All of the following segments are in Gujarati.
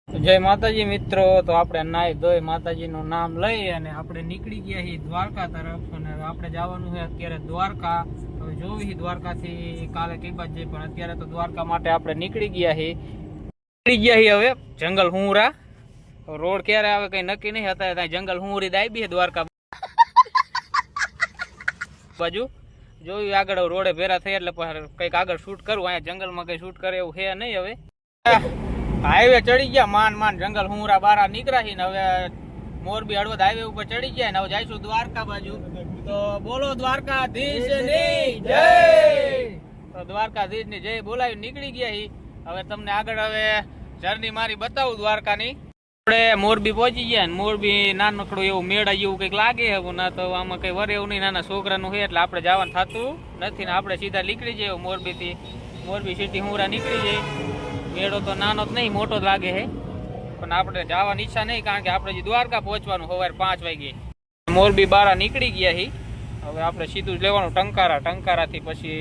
जय माताजी मित्रों। तो આપણે નાઈ ધોઈ માતાજીનું નામ લઈ અને આપણે નીકળી ગયા છીએ દ્વારકા તરફ અને આપણે જવાનું છે અત્યારે દ્વારકા। હવે જોવી દ્વારકાથી કાલે કઈ બાજુ જઈએ, પણ અત્યારે તો દ્વારકા માટે આપણે નીકળી ગયા છીએ હવે જંગલ હુંરા। રોડ ક્યારે આવે કઈ નક્કી નહીં, હતા ત્યાં જંગલ હુંરી દાબી છે દ્વારકા બાજુ। જોયું આગળ રોડે ભેરા થઈ એટલે કઈક આગળ શૂટ કરવું, અહીંયા જંગલમાં કઈ શૂટ કરે એવું છે નહીં। હવે हाईवे चढ़ी गया मान जंगल हुंरा बारा निकला ही ने मोरबी हड़वद हाईवे ऊपर चढ़ी गया ने जाइशु द्वारका बाजू। तो बोलो द्वारकाधीश ની जय। तो द्वारकाधीश ની जय बोलावी निकली गया ही। હવે તમને આગળ હવે જર્ની મારી બતાવું દ્વારકાની। આપણે મોરબી પહોંચી ગયા ને મોરબી નાનકડું એવું મેળા જેવું કંઈક લાગે છે, ના તો આમાં કઈ વરે એવું નહીં, નાના છોકરાનું છે એટલે આપણે જવાનું થતું નથી ને આપણે સીધા નીકળી જઈએ મોરબીથી। મોરબી સિટી હુંરા નીકળી જઈએ। મેળો તો નાનો જ નહીં, મોટો જ લાગે છે, પણ આપણે જવાની ઈચ્છા નહીં કારણ કે આપણે દ્વારકા પહોંચવાનું સવારે 5 વાગે। મોરબી બારા નીકળી ગયા હી। હવે આપણે સીધું જ લેવાનું ટંકારાથી પછી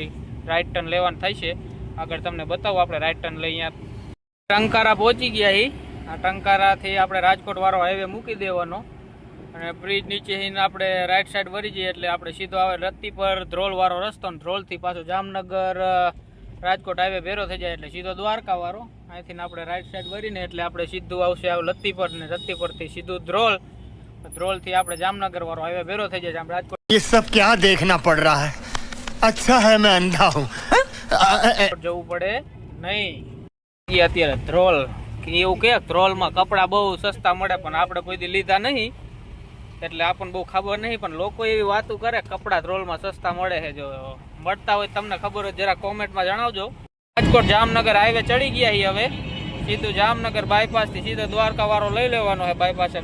રાઈટ ટર્ન લેવાનું થાય છે। આગળ તમને બતાવું, આપણે રાઈટ ટર્ન લઈ અહીંયા ટંકારા પહોંચી ગયા હી। આ ટંકારાથી આપણે રાજકોટ વાળો હાઈવે મૂકી દેવાનો અને બ્રિજ નીચે આપણે રાઈટ સાઈડ વળી જઈએ એટલે આપણે સીધો આવે રત્તીપર ધ્રોલ વાળો રસ્તો ને ધ્રોલથી પાછો જામનગર રાજકોટ હાઈવે ભેરો થઈ જાય એટલે સીધો દ્વારકા વાળો। અહીંથી આપણે રાઈટ સાઈડ વળીને એટલે આપણે સીધું આવશે લત્તીપર ને લત્તીપરથી સીધું ધ્રોલ થી આપણે જામનગર વાળો હાઈવે ભેરો થઈ જાય રાજકોટ। ये सब क्या देखना पड़ रहा है? अच्छा है मैं अंधा हूँ। જવું પડે નહીં। અત્યારે ધ્રોલ એવું કે ધ્રોલમાં કપડા બહુ સસ્તા મળે, પણ આપણે કોઈ દી લીધા નહીં એટલે આપણને બહુ ખબર નહીં, પણ લોકો એવી વાતો કરે કપડા ધ્રોલમાં સસ્તા મળે છે। જો મળતા હોય તમને ખબર હોય જરા કોમેન્ટમાં જણાવજો। રાજકોટ જામનગર હાઈવે ચડી ગયા છીએ, હવે સીધું જામનગર બાયપાસ થી સીધો દ્વારકા વાળો લઈ લેવાનો છે। બાયપાસ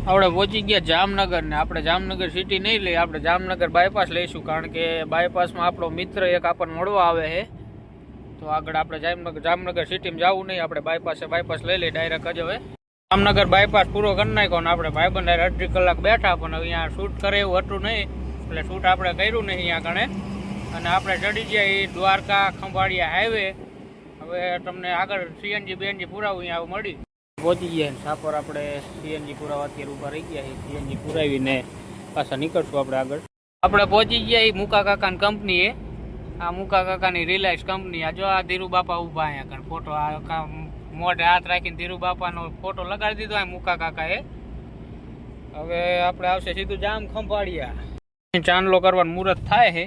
આપણે પહોંચી ગયા જામનગર ને આપણે જામનગર સિટી નહીં લઈ, આપણે જામનગર બાયપાસ લઈશું કારણ કે બાયપાસમાં આપણો મિત્ર એક આપણને મળવા આવે છે। તો આગળ આપણે જામનગર સિટીમાં જવું નહીં, આપણે બાયપાસ લઈ લઈએ ડાયરેક્ટ જ। હવે જામનગર બાયપાસ પૂરો કરી નાખ્યો ને આપણે ભાઈબંધ 18 કલાક બેઠા, પણ હવે અહીંયા શૂટ કરે એવું હતું નહીં એટલે શૂટ આપણે કર્યું નહીં અહીંયા કણે। અને આપણે ચડી ગયા દ્વારકા ખંભાળિયા હાઈવે। હવે તમને આગળ સીએનજી બીએનજી પુરાવું અહીંયા મળી પહોંચી ગયા સાપર। આપણે સીએનજી પુરાવા અત્યારે ઉભા રહી ગયા, સીએનજી પુરાવીને પાછા નીકળશું આપણે આગળ। આપણે પહોંચી ગયા મુકા કાકાની કંપનીએ। આ મુકા કાકાની રિલાયન્સ કંપની। આ જો આ ધીરુ બાપા ઉભા અહીંયા કણ ફોટો આ મોઢે હાથ રાખીને ધીરુ બાપાનો ફોટો લગાડી દીધો આ મુકા કાકાએ। હવે આપણે આવશે સીધું જામ ખંભાળિયા। ચાંદલો કરવાનું મુહૂર્ત થાય છે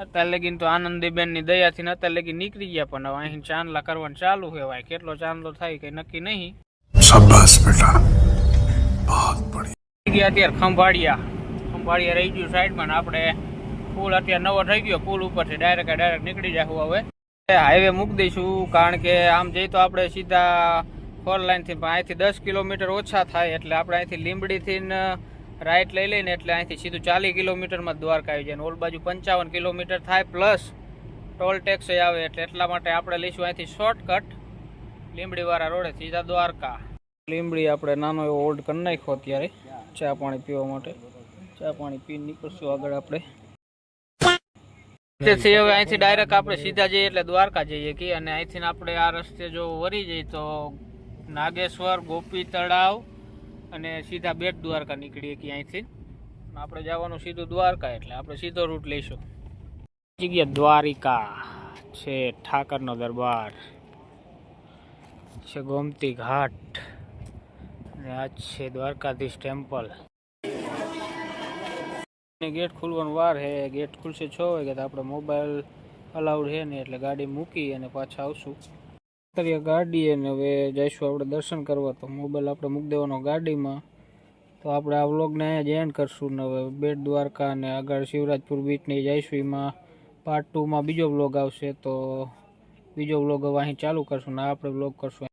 અત્યારે લગીને તો આનંદીબેન ની દયાથી અત્યારે લગી નીકળી ગયા, પણ હવે અહીં ચાંદલા કરવાનું ચાલુ છે। ભાઈ કેટલો ચાંદલો થાય કઈ નક્કી નહીં। शाबाश बेटा, बहुत बढ़िया। અત્યારે ખંભાળિયા રહી ગયું સાઈડમાં, આપણે પુલ અત્યારે નવો થઈ ગયો, પુલ ઉપરથી ડાયરેક્ટ નીકળી જાય। હવે હાઈવે મૂકી દઈશું કારણ કે આમ જઈ તો આપણે સીધા 4 લાઈનથી અહીંથી 10 કિલોમીટર ઓછા થાય એટલે આપણે અહીંથી લીંબડીથી રાઈટ લઈ લઈને એટલે અહીંથી સીધું 40 કિલોમીટરમાં દ્વારકા આવી જાય। ઓલ બાજુ 55 કિલોમીટર થાય પ્લસ ટોલ ટેક્સ આવે એટલે એટલા માટે આપણે લઈશું અહીંથી શોર્ટકટ લીંબડીવાળા રોડે સીધા દ્વારકા। લીંબડી આપણે નાનો એવો હોલ્ડ કરી નાખ્યો અત્યારે ચા પાણી પીવા માટે। ચા પાણી પીને નીકળશું આગળ આપણે। તેથી હવે અહીંથી ડાયરેક્ટ આપણે સીધા જઈએ એટલે દ્વારકા જઈએ કે, અને અહીંથી આપણે આ રસ્તે જો વળી જઈએ તો નાગેશ્વર, ગોપી તળાવ અને સીધા બેટ દ્વારકા નીકળીએ કે અહીંથી આપણે જવાનું સીધું દ્વારકા એટલે આપણે સીધો રૂટ લઈશું। જગ્યા દ્વારિકા છે, ઠાકરનો દરબાર છે, ગોમતી ઘાટ અને આ છે દ્વારકાધીશ ટેમ્પલ। ગેટ ખુલવાનું વાર છે, ગેટ ખુલશે 6 વાગે તો આપણે મોબાઈલ અલાઉડ છે ને એટલે ગાડી મૂકી અને પાછા આવશું ગાડી અને હવે જઈશું આપણે દર્શન કરવા। તો મોબાઈલ આપણે મૂકી દેવાનો ગાડીમાં। તો આપણે આ વ્લોગને અહીંયા જ એન્ડ કરશું ને હવે બેટ દ્વારકા અને આગળ શિવરાજપુર બીચને જઈશું, એમાં પાર્ટ 2માં બીજો વ્લોગ આવશે। તો બીજો વ્લોગ હવે અહીં ચાલુ કરશું ને આપણે વ્લોગ કરશું।